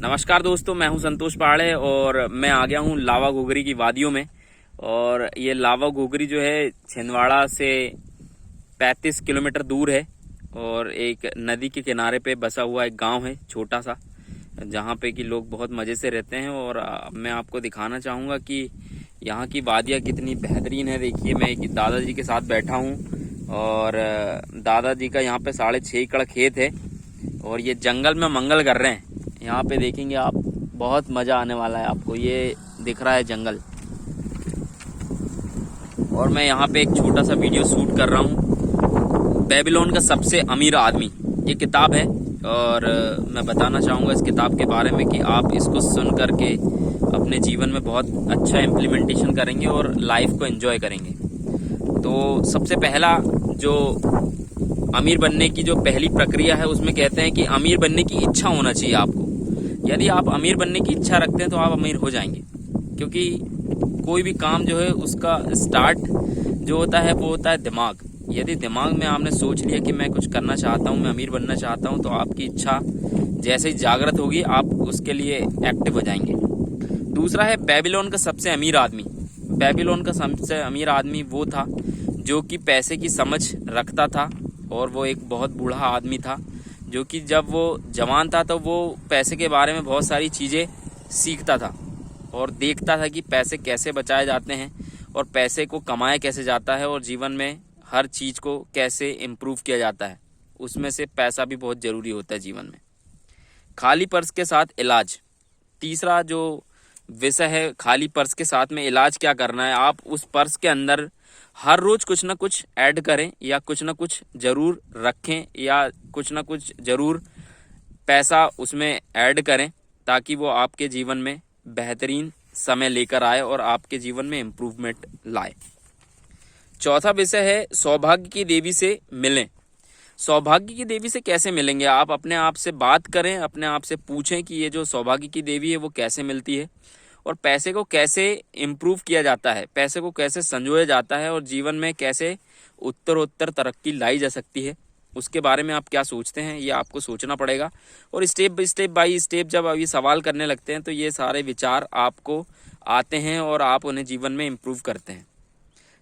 नमस्कार दोस्तों, मैं हूं संतोष पाड़े और मैं आ गया हूं लावा घुघरी की वादियों में। और ये लावा घुघरी जो है छिंदवाड़ा से 35 किलोमीटर दूर है और एक नदी के किनारे पे बसा हुआ एक गांव है छोटा सा, जहां पे कि लोग बहुत मज़े से रहते हैं। और मैं आपको दिखाना चाहूँगा कि यहाँ की वादियाँ कितनी बेहतरीन है। देखिए, मैं एक दादाजी के साथ बैठा हूँ और दादाजी का यहाँ पे 6.5 एकड़ खेत है और ये जंगल में मंगल कर रहे हैं। यहाँ पे देखेंगे आप, बहुत मज़ा आने वाला है आपको। ये दिख रहा है जंगल और मैं यहाँ पे एक छोटा सा वीडियो शूट कर रहा हूँ। बेबीलोन का सबसे अमीर आदमी, ये किताब है और मैं बताना चाहूँगा इस किताब के बारे में कि आप इसको सुन करके अपने जीवन में बहुत अच्छा इम्प्लीमेंटेशन करेंगे और लाइफ को एंजॉय करेंगे। तो सबसे पहला जो अमीर बनने की जो पहली प्रक्रिया है, उसमें कहते हैं कि अमीर बनने की इच्छा होना चाहिए आपको। यदि आप अमीर बनने की इच्छा रखते हैं तो आप अमीर हो जाएंगे, क्योंकि कोई भी काम जो है उसका स्टार्ट जो होता है वो होता है दिमाग। यदि दिमाग में आपने सोच लिया कि मैं कुछ करना चाहता हूँ, मैं अमीर बनना चाहता हूँ, तो आपकी इच्छा जैसे ही जागृत होगी आप उसके लिए एक्टिव हो जाएंगे। दूसरा है बेबीलोन का सबसे अमीर आदमी। बेबीलोन का सबसे अमीर आदमी वो था जो कि पैसे की समझ रखता था और वो एक बहुत बूढ़ा आदमी था, जो कि जब वो जवान था तो वो पैसे के बारे में बहुत सारी चीज़ें सीखता था और देखता था कि पैसे कैसे बचाए जाते हैं और पैसे को कमाया कैसे जाता है और जीवन में हर चीज़ को कैसे इम्प्रूव किया जाता है। उसमें से पैसा भी बहुत ज़रूरी होता है जीवन में। खाली पर्स के साथ इलाज, तीसरा जो विषय है, खाली पर्स के साथ में इलाज क्या करना है। आप उस पर्स के अंदर हर रोज कुछ ना कुछ ऐड करें या कुछ ना कुछ जरूर रखें या कुछ ना कुछ जरूर पैसा उसमें ऐड करें, ताकि वो आपके जीवन में बेहतरीन समय लेकर आए और आपके जीवन में इम्प्रूवमेंट लाए। चौथा विषय है सौभाग्य की देवी से मिलें। सौभाग्य की देवी से कैसे मिलेंगे? आप अपने आप से बात करें, अपने आप से पूछें कि ये जो सौभाग्य की देवी है वो कैसे मिलती है और पैसे को कैसे इम्प्रूव किया जाता है, पैसे को कैसे संजोया जाता है और जीवन में कैसे उत्तरोत्तर तरक्की लाई जा सकती है। उसके बारे में आप क्या सोचते हैं, ये आपको सोचना पड़ेगा। और स्टेप बाई स्टेप जब आप ये सवाल करने लगते हैं तो ये सारे विचार आपको आते हैं और आप उन्हें जीवन में इम्प्रूव करते हैं।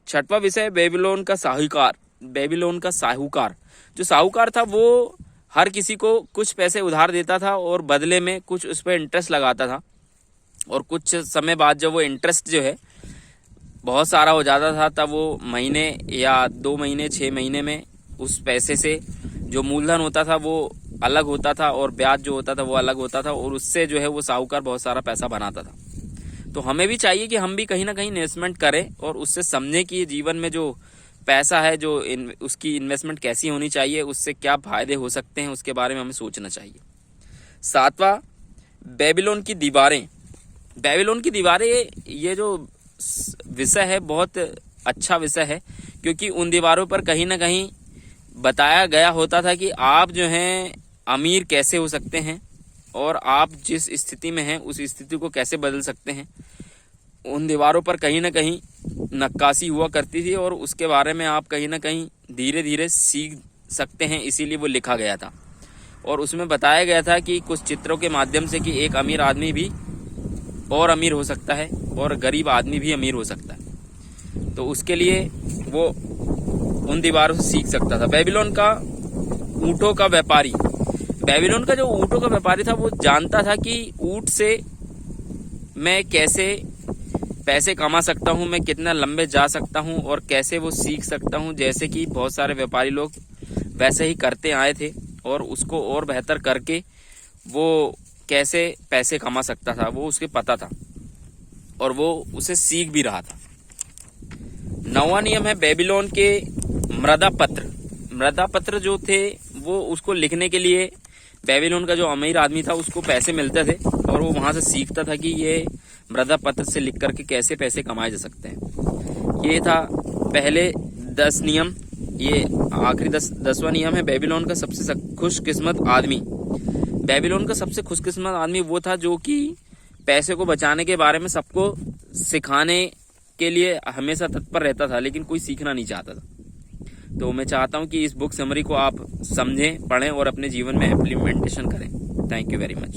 छठवां विषय बेबीलोन का साहूकार। बेबीलोन का साहूकार, जो साहूकार था वो हर किसी को कुछ पैसे उधार देता था और बदले में कुछ उस पर इंटरेस्ट लगाता था। और कुछ समय बाद जब वो इंटरेस्ट जो है बहुत सारा हो जाता था, तब वो महीने या 2 महीने 6 महीने में उस पैसे से जो मूलधन होता था वो अलग होता था और ब्याज जो होता था वो अलग होता था और उससे जो है वो साहूकार बहुत सारा पैसा बनाता था। तो हमें भी चाहिए कि हम भी कहीं ना कहीं इन्वेस्टमेंट करें और उससे समझें कि जीवन में जो पैसा है जो उसकी इन्वेस्टमेंट कैसी होनी चाहिए, उससे क्या फायदे हो सकते हैं, उसके बारे में हमें सोचना चाहिए। सातवां बेबीलोन की दीवारें। बेबीलोन की दीवारें, ये जो विषय है बहुत अच्छा विषय है, क्योंकि उन दीवारों पर कहीं ना कहीं बताया गया होता था कि आप जो हैं अमीर कैसे हो सकते हैं और आप जिस स्थिति में हैं उस स्थिति को कैसे बदल सकते हैं। उन दीवारों पर कहीं ना कहीं नक्काशी हुआ करती थी और उसके बारे में आप कहीं ना कहीं धीरे धीरे सीख सकते हैं, इसीलिए वो लिखा गया था। और उसमें बताया गया था कि कुछ चित्रों के माध्यम से कि एक अमीर आदमी भी और अमीर हो सकता है और गरीब आदमी भी अमीर हो सकता है। तो उसके लिए वो उन दीवारों से सीख सकता था। बेबीलोन का ऊँटों का व्यापारी। बेबीलोन का जो ऊँटों का व्यापारी था वो जानता था कि ऊँट से मैं कैसे पैसे कमा सकता हूँ, मैं कितना लंबे जा सकता हूँ और कैसे वो सीख सकता हूँ, जैसे कि बहुत सारे व्यापारी लोग वैसे ही करते आए थे और उसको और बेहतर करके वो कैसे पैसे कमा सकता था वो उसके पता था और वो उसे सीख भी रहा था। 9वां नियम है बेबीलोन के मृदा पत्र। मृदा पत्र जो थे वो उसको लिखने के लिए बेबीलोन का जो अमीर आदमी था उसको पैसे मिलते थे और वो वहां से सीखता था कि ये मृदा पत्र से लिख करके कैसे पैसे कमाए जा सकते हैं। ये था पहले 10 नियम। ये आखिरी 10वां नियम है बेबीलोन का सबसे खुशकिस्मत आदमी। बेबीलोन का सबसे खुशकिस्मत आदमी वो था जो कि पैसे को बचाने के बारे में सबको सिखाने के लिए हमेशा तत्पर रहता था, लेकिन कोई सीखना नहीं चाहता था। तो मैं चाहता हूं कि इस बुक समरी को आप समझें, पढ़ें और अपने जीवन में इम्प्लीमेंटेशन करें। Thank you very much.